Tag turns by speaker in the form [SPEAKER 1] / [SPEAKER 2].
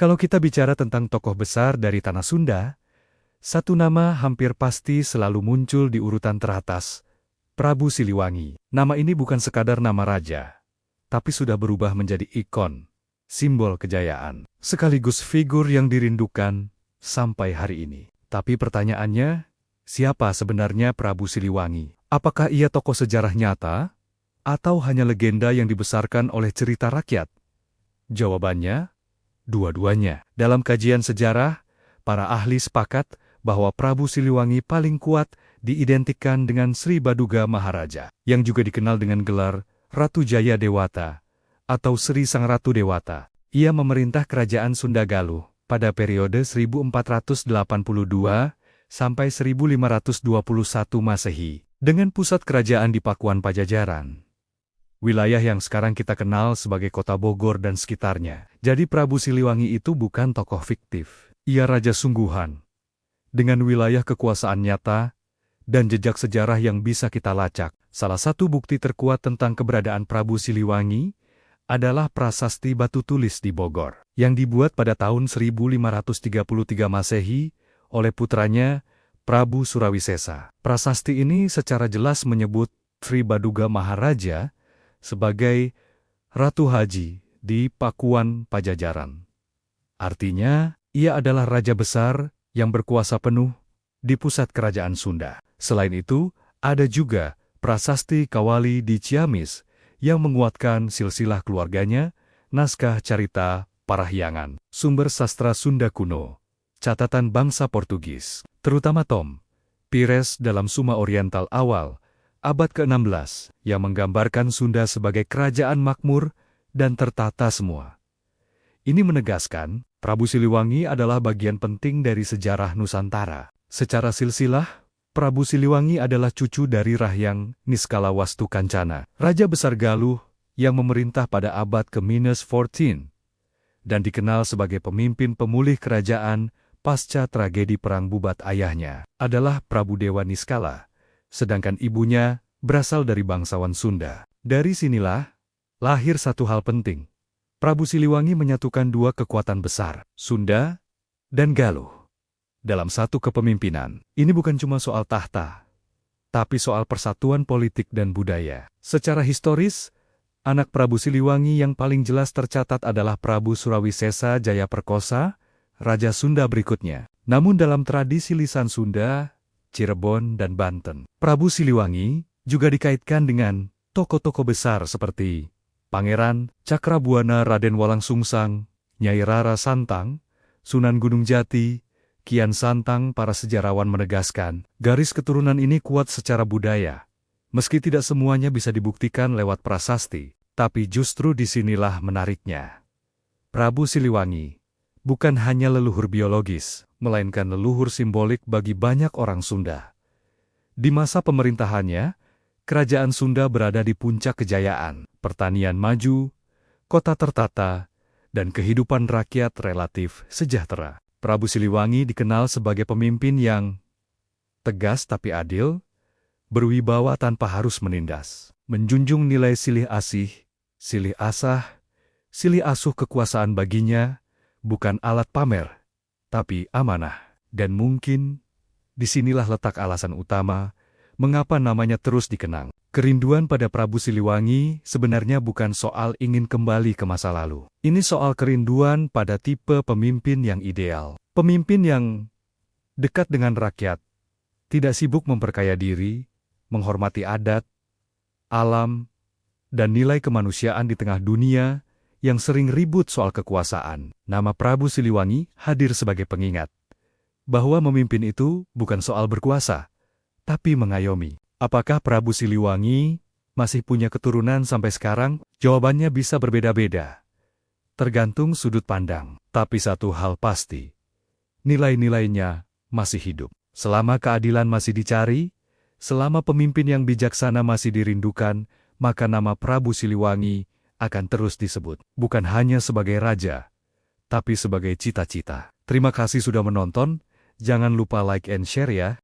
[SPEAKER 1] Kalau kita bicara tentang tokoh besar dari tanah Sunda, satu nama hampir pasti selalu muncul di urutan teratas, Prabu Siliwangi. Nama ini bukan sekadar nama raja, tapi sudah berubah menjadi ikon, simbol kejayaan, sekaligus figur yang dirindukan sampai hari ini. Tapi pertanyaannya, siapa sebenarnya Prabu Siliwangi? Apakah ia tokoh sejarah nyata, atau hanya legenda yang dibesarkan oleh cerita rakyat? Jawabannya, dua-duanya. Dalam kajian sejarah, para ahli sepakat bahwa Prabu Siliwangi paling kuat diidentikan dengan Sri Baduga Maharaja, yang juga dikenal dengan gelar Ratu Jaya Dewata atau Sri Sang Ratu Dewata. Ia memerintah kerajaan Sunda Galuh pada periode 1482 sampai 1521 Masehi, dengan pusat kerajaan di Pakuan Pajajaran, wilayah yang sekarang kita kenal sebagai kota Bogor dan sekitarnya. Jadi Prabu Siliwangi itu bukan tokoh fiktif. Ia raja sungguhan, dengan wilayah kekuasaan nyata dan jejak sejarah yang bisa kita lacak. Salah satu bukti terkuat tentang keberadaan Prabu Siliwangi adalah prasasti batu tulis di Bogor, yang dibuat pada tahun 1533 Masehi oleh putranya Prabu Surawisesa. Prasasti ini secara jelas menyebut Sri Baduga Maharaja sebagai Ratu Haji di Pakuan Pajajaran. Artinya, ia adalah raja besar yang berkuasa penuh di pusat kerajaan Sunda. Selain itu, ada juga prasasti Kawali di Ciamis yang menguatkan silsilah keluarganya, naskah carita Parahyangan, sumber sastra Sunda kuno, catatan bangsa Portugis, terutama Tom Pires dalam Suma Oriental awal, abad ke-16, yang menggambarkan Sunda sebagai kerajaan makmur dan tertata semua. Ini menegaskan, Prabu Siliwangi adalah bagian penting dari sejarah Nusantara. Secara silsilah, Prabu Siliwangi adalah cucu dari Rahyang Niskala Wastu Kancana, Raja Besar Galuh yang memerintah pada abad ke-14 dan dikenal sebagai pemimpin pemulih kerajaan pasca tragedi Perang Bubat. Ayahnya adalah Prabu Dewa Niskala, sedangkan ibunya berasal dari bangsawan Sunda. Dari sinilah lahir satu hal penting. Prabu Siliwangi menyatukan dua kekuatan besar, Sunda dan Galuh, dalam satu kepemimpinan. Ini bukan cuma soal tahta, tapi soal persatuan politik dan budaya. Secara historis, anak Prabu Siliwangi yang paling jelas tercatat adalah Prabu Surawisesa Jayaperkosa, Raja Sunda berikutnya. Namun dalam tradisi lisan Sunda, Cirebon, dan Banten, Prabu Siliwangi juga dikaitkan dengan tokoh-tokoh besar seperti Pangeran Cakrabuana Raden Walangsungsang, Nyai Rara Santang, Sunan Gunung Jati, Kian Santang. Para sejarawan menegaskan, garis keturunan ini kuat secara budaya. Meski tidak semuanya bisa dibuktikan lewat prasasti, tapi justru disinilah menariknya. Prabu Siliwangi bukan hanya leluhur biologis, melainkan leluhur simbolik bagi banyak orang Sunda. Di masa pemerintahannya, kerajaan Sunda berada di puncak kejayaan, pertanian maju, kota tertata, dan kehidupan rakyat relatif sejahtera. Prabu Siliwangi dikenal sebagai pemimpin yang tegas tapi adil, berwibawa tanpa harus menindas, menjunjung nilai silih asih, silih asah, silih asuh. Kekuasaan baginya bukan alat pamer, tapi amanah. Dan mungkin disinilah letak alasan utama mengapa namanya terus dikenang. Kerinduan pada Prabu Siliwangi sebenarnya bukan soal ingin kembali ke masa lalu. Ini soal kerinduan pada tipe pemimpin yang ideal. Pemimpin yang dekat dengan rakyat, tidak sibuk memperkaya diri, menghormati adat, alam, dan nilai kemanusiaan di tengah dunia yang sering ribut soal kekuasaan. Nama Prabu Siliwangi hadir sebagai pengingat bahwa memimpin itu bukan soal berkuasa, tapi mengayomi. Apakah Prabu Siliwangi masih punya keturunan sampai sekarang? Jawabannya bisa berbeda-beda, tergantung sudut pandang. Tapi satu hal pasti, nilai-nilainya masih hidup. Selama keadilan masih dicari, selama pemimpin yang bijaksana masih dirindukan, maka nama Prabu Siliwangi akan terus disebut. Bukan hanya sebagai raja, tapi sebagai cita-cita. Terima kasih sudah menonton. Jangan lupa like and share ya.